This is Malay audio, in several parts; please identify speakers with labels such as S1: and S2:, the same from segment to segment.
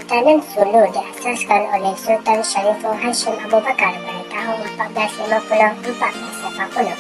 S1: Kesultanan Sulu diasaskan oleh Sultan Shariful Hashim Abu Bakar pada tahun 1450-1480.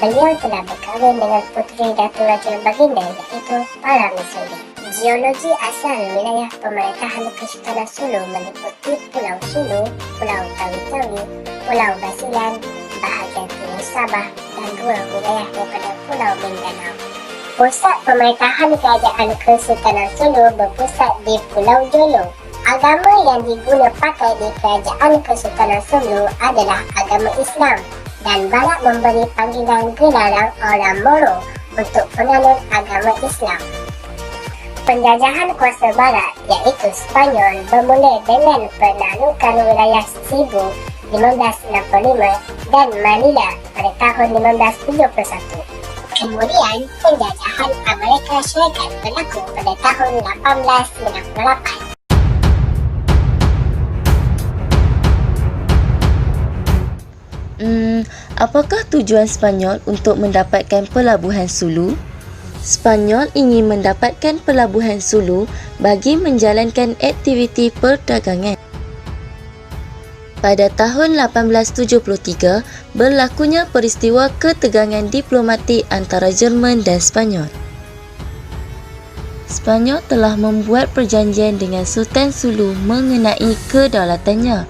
S1: Beliau telah berkahwin dengan puteri Datuk Raja Baginda iaitu Paramisuli. Geologi asal wilayah pemerintahan Kesultanan Sulu meliputi Pulau Sulu, Pulau Tawi-Tawi, Pulau Basilan, bahagian timur Sabah dan dua wilayah daripada Pulau Mindanao. Pusat pemerintahan kerajaan Kesultanan Sulu berpusat di Pulau Jolo. Agama yang diguna pakai di kerajaan Kesultanan Sulu adalah agama Islam dan banyak memberi panggilan gelaran orang Moro untuk penganut agama Islam. Penjajahan kuasa barat iaitu Spanyol bermula dengan penaklukan wilayah Cebu 1565 dan Manila pada tahun 1571. Kemudian, penjajahan Amerika Syarikat berlaku pada tahun 1898.
S2: Apakah tujuan Spanyol untuk mendapatkan pelabuhan Sulu? Spanyol ingin mendapatkan pelabuhan Sulu bagi menjalankan aktiviti perdagangan. Pada tahun 1873, berlakunya peristiwa ketegangan diplomatik antara Jerman dan Spanyol. Spanyol telah membuat perjanjian dengan Sultan Sulu mengenai kedaulatannya.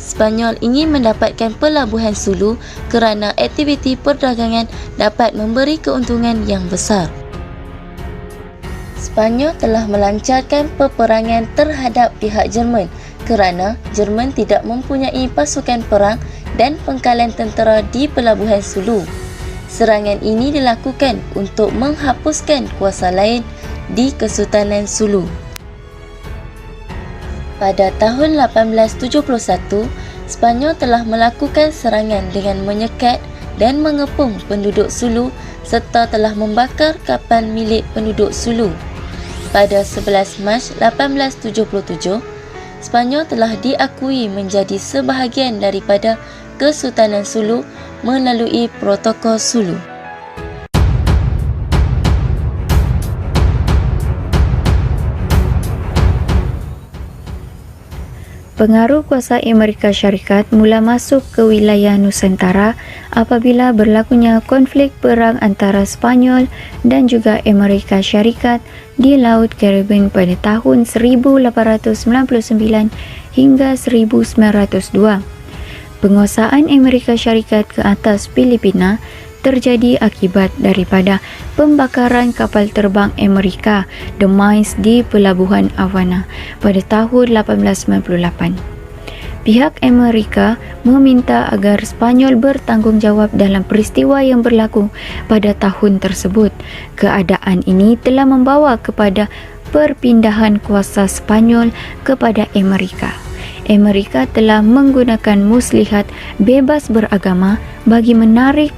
S2: Spanyol ingin mendapatkan pelabuhan Sulu kerana aktiviti perdagangan dapat memberi keuntungan yang besar. Spanyol telah melancarkan peperangan terhadap pihak Jerman kerana Jerman tidak mempunyai pasukan perang dan pengkalan tentera di pelabuhan Sulu. Serangan ini dilakukan untuk menghapuskan kuasa lain di Kesultanan Sulu. Pada tahun 1871, Spanyol telah melakukan serangan dengan menyekat dan mengepung penduduk Sulu serta telah membakar kapal milik penduduk Sulu. Pada 11 Mac 1877, Spanyol telah diakui menjadi sebahagian daripada Kesultanan Sulu melalui Protokol Sulu.
S3: Pengaruh kuasa Amerika Syarikat mula masuk ke wilayah Nusantara apabila berlakunya konflik perang antara Spanyol dan juga Amerika Syarikat di Laut Caribbean pada tahun 1899 hingga 1902. Penguasaan Amerika Syarikat ke atas Filipina terjadi akibat daripada pembakaran kapal terbang Amerika The Mines di Pelabuhan Havana pada tahun 1898. Pihak Amerika meminta agar Spanyol bertanggungjawab dalam peristiwa yang berlaku pada tahun tersebut. Keadaan ini telah membawa kepada perpindahan kuasa Spanyol kepada Amerika. Amerika telah menggunakan muslihat bebas beragama bagi menarik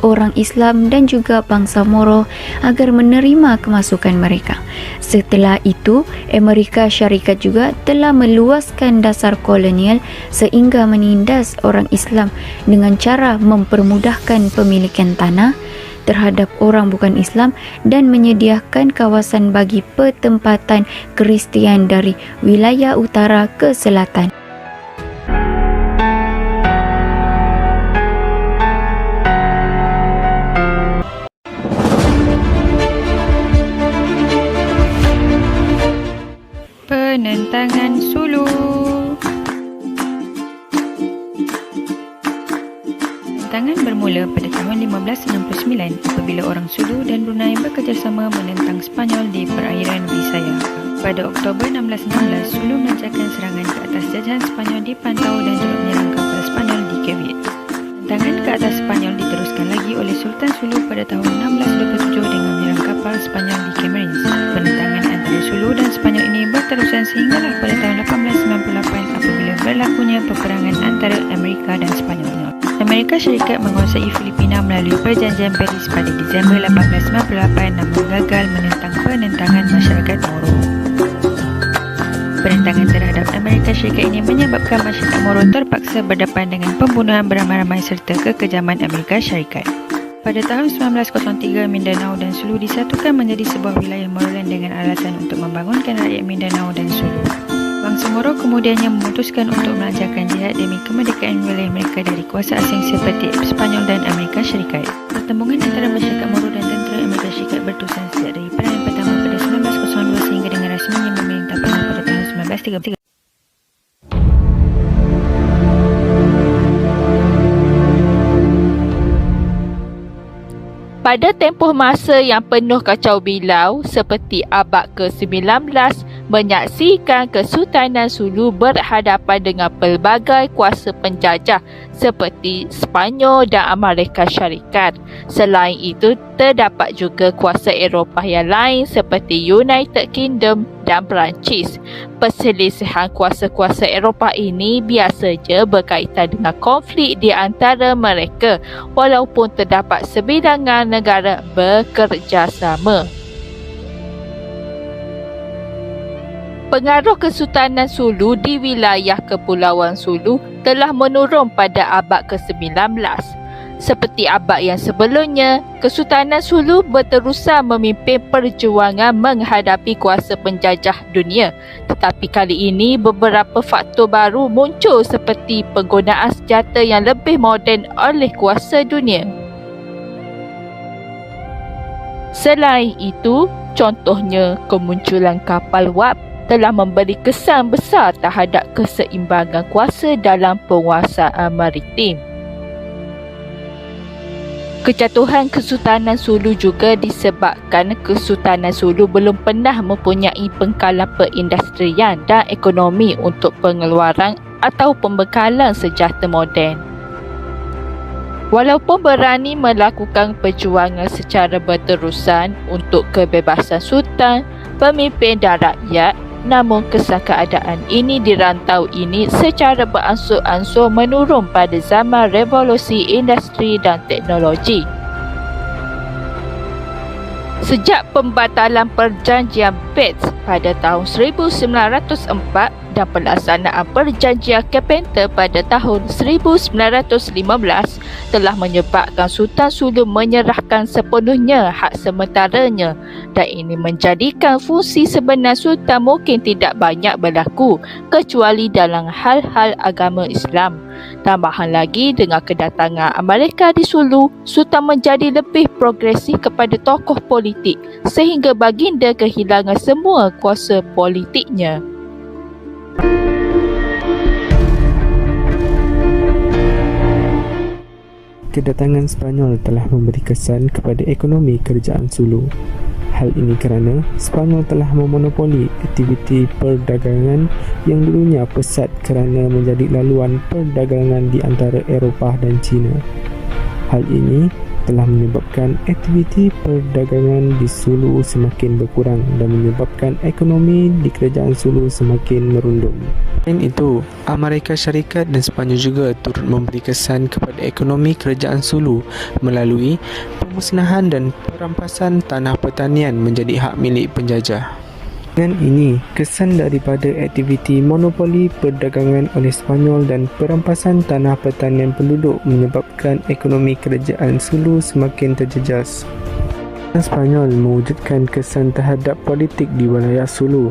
S3: orang Islam dan juga bangsa Moro agar menerima kemasukan mereka. Setelah itu, Amerika Syarikat juga telah meluaskan dasar kolonial sehingga menindas orang Islam dengan cara mempermudahkan pemilikan tanah terhadap orang bukan Islam dan menyediakan kawasan bagi pertempatan Kristian dari wilayah utara ke selatan.
S4: Penentangan Sulu. Penentangan bermula pada tahun 1569 apabila orang Sulu dan Brunei bekerjasama menentang Spanyol di perairan Visayas. Pada Oktober 1616, Sulu melancarkan serangan ke atas jajahan Spanyol di Pantau dan juga menyerang kapal Spanyol di Keviet. Penentangan ke atas Spanyol diteruskan lagi oleh Sultan Sulu pada tahun 1627 dengan menyerang kapal Spanyol di Camarines. Penentangan antara Sulu dan Spanyol ini berterusan sehinggalah pada tahun 1898 apabila berlakunya peperangan antara Amerika dan Spanyol. Amerika Syarikat menguasai Filipina melalui Perjanjian Paris pada Disember 1898 namun gagal menentang penentangan masyarakat Moro. Penentangan terhadap Amerika Syarikat ini menyebabkan masyarakat Moro terpaksa berdepan dengan pembunuhan beramai-ramai serta kekejaman Amerika Syarikat. Pada tahun 1903, Mindanao dan Sulu disatukan menjadi sebuah wilayah Moroland dengan alasan untuk membangunkan rakyat Mindanao dan Sulu. Bangsa Moro kemudiannya memutuskan untuk melancarkan jihad demi kemerdekaan wilayah mereka dari kuasa asing seperti Spanyol dan Amerika Syarikat. Pertembungan antara masyarakat Moro dan tentera Amerika Syarikat berterusan sejak dari Perang Pertama pada 1902 sehingga dengan rasminya memerintah Penang pada tahun 1933.
S5: Pada tempoh masa yang penuh kacau bilau seperti abad ke-19 menyaksikan Kesultanan Sulu berhadapan dengan pelbagai kuasa penjajah seperti Sepanyol dan Amerika Syarikat. Selain itu, terdapat juga kuasa Eropah yang lain seperti United Kingdom dan Perancis. Perselisihan kuasa-kuasa Eropah ini biasanya berkaitan dengan konflik di antara mereka walaupun terdapat sebilangan negara bekerjasama. Pengaruh Kesultanan Sulu di wilayah Kepulauan Sulu telah menurun pada abad ke-19. Seperti abad yang sebelumnya, Kesultanan Sulu berterusan memimpin perjuangan menghadapi kuasa penjajah dunia. Tetapi kali ini beberapa faktor baru muncul seperti penggunaan senjata yang lebih moden oleh kuasa dunia. Selain itu, contohnya kemunculan kapal wap telah memberi kesan besar terhadap keseimbangan kuasa dalam penguasaan maritim. Kejatuhan Kesultanan Sulu juga disebabkan Kesultanan Sulu belum pernah mempunyai pengkalan perindustrian dan ekonomi untuk pengeluaran atau pembekalan senjata moden. Walaupun berani melakukan perjuangan secara berterusan untuk kebebasan sultan, pemimpin dan rakyat, namun kesan keadaan ini di rantau ini secara beransur-ansur menurun pada zaman revolusi industri dan teknologi. Sejak pembatalan perjanjian Bates pada tahun 1904 dan pelaksanaan perjanjian Carpenter pada tahun 1915 telah menyebabkan Sultan Sulu menyerahkan sepenuhnya hak sementaranya dan ini menjadikan fungsi sebenar Sultan mungkin tidak banyak berlaku kecuali dalam hal-hal agama Islam. Tambahan lagi, dengan kedatangan Amerika di Sulu, Sultan menjadi lebih progresif kepada tokoh politik sehingga baginda kehilangan semua kuasa politiknya.
S6: Kedatangan Sepanyol telah memberi kesan kepada ekonomi kerajaan Sulu. Hal ini kerana Sepanyol telah memonopoli aktiviti perdagangan yang dulunya pesat kerana menjadi laluan perdagangan di antara Eropah dan China. Hal ini telah menyebabkan aktiviti perdagangan di Sulu semakin berkurang dan menyebabkan ekonomi di kerajaan Sulu semakin merundum. Selain itu, Amerika Syarikat dan Sepanyol juga turut memberi kesan kepada ekonomi kerajaan Sulu melalui pemusnahan dan perampasan tanah pertanian menjadi hak milik penjajah. Dengan ini, kesan daripada aktiviti monopoli perdagangan oleh Sepanyol dan perampasan tanah pertanian penduduk menyebabkan ekonomi kerajaan Sulu semakin terjejas. Sepanyol mewujudkan kesan terhadap politik di wilayah Sulu.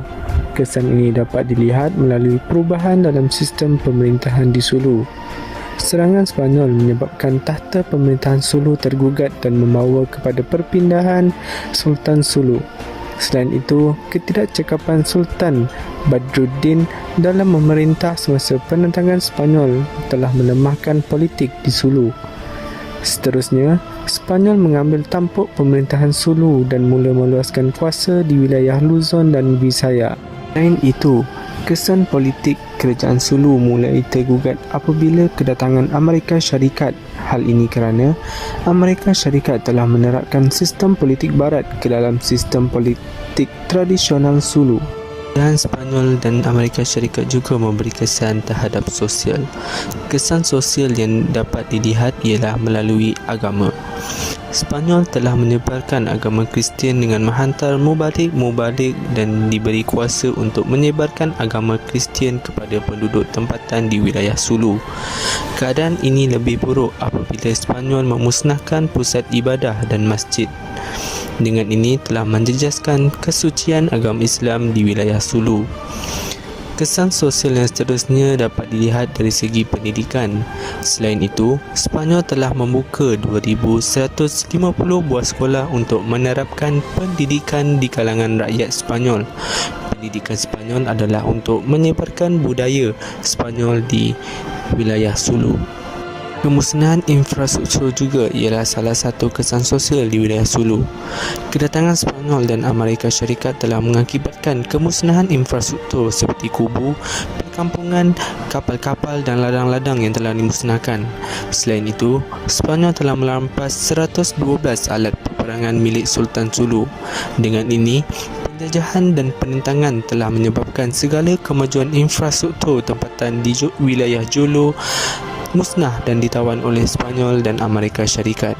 S6: Kesan ini dapat dilihat melalui perubahan dalam sistem pemerintahan di Sulu. Serangan Sepanyol menyebabkan takhta pemerintahan Sulu tergugat dan membawa kepada perpindahan Sultan Sulu. Selain itu, ketidakcekapan Sultan Badruddin dalam memerintah semasa penentangan Sepanyol telah melemahkan politik di Sulu. Seterusnya, Sepanyol mengambil tampuk pemerintahan Sulu dan mula meluaskan kuasa di wilayah Luzon dan Visayas. Selain itu, kesan politik kerajaan Sulu mulai tergugat apabila kedatangan Amerika Syarikat. Hal ini kerana Amerika Syarikat telah menerapkan sistem politik barat ke dalam sistem politik tradisional Sulu. Dan Sepanyol dan Amerika Syarikat juga memberi kesan terhadap sosial. Kesan sosial yang dapat dilihat ialah melalui agama. Sepanyol telah menyebarkan agama Kristian dengan menghantar mubalik dan diberi kuasa untuk menyebarkan agama Kristian kepada penduduk tempatan di wilayah Sulu. Keadaan ini lebih buruk apabila Sepanyol memusnahkan pusat ibadah dan masjid. Dengan ini telah menjejaskan kesucian agama Islam di wilayah Sulu. Kesan sosial yang seterusnya dapat dilihat dari segi pendidikan. Selain itu, Sepanyol telah membuka 2,150 buah sekolah untuk menerapkan pendidikan di kalangan rakyat Sepanyol. Pendidikan Sepanyol adalah untuk menyebarkan budaya Sepanyol di wilayah Sulu. Kemusnahan infrastruktur juga ialah salah satu kesan sosial di wilayah Sulu. Kedatangan Sepanyol dan Amerika Syarikat telah mengakibatkan kemusnahan infrastruktur seperti kubu, perkampungan, kapal-kapal dan ladang-ladang yang telah dimusnahkan. Selain itu, Sepanyol telah merampas 112 alat peperangan milik Sultan Sulu. Dengan ini, penjajahan dan penintangan telah menyebabkan segala kemajuan infrastruktur tempatan di wilayah Jolo musnah dan ditawan oleh Sepanyol dan Amerika Syarikat.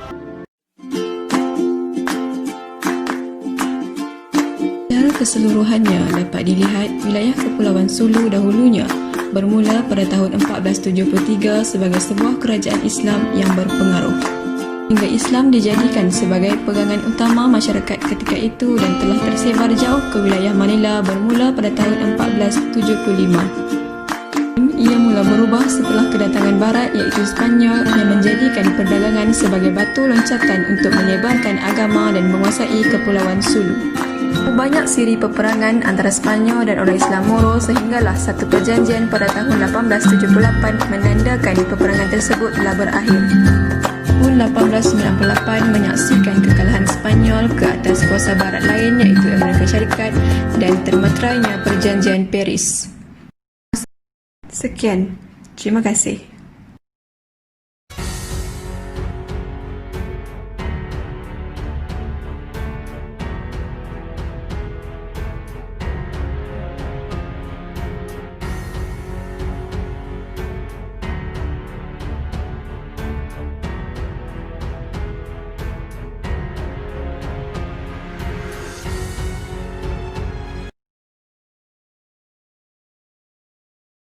S4: Secara keseluruhannya dapat dilihat wilayah Kepulauan Sulu dahulunya bermula pada tahun 1473 sebagai sebuah kerajaan Islam yang berpengaruh. Hingga Islam dijadikan sebagai pegangan utama masyarakat ketika itu dan telah tersebar jauh ke wilayah Manila bermula pada tahun 1475. Ia mula berubah setelah kedatangan Barat iaitu Sepanyol yang menjadikan perdagangan sebagai batu loncatan untuk menyebarkan agama dan menguasai Kepulauan Sulu. Banyak siri peperangan antara Sepanyol dan orang Islam Moro sehinggalah satu perjanjian pada tahun 1878 menandakan peperangan tersebut telah berakhir. Tahun 1898 menyaksikan kekalahan Sepanyol ke atas kuasa Barat lain iaitu Amerika Syarikat dan termeterainya Perjanjian Paris. Sekian, terima kasih.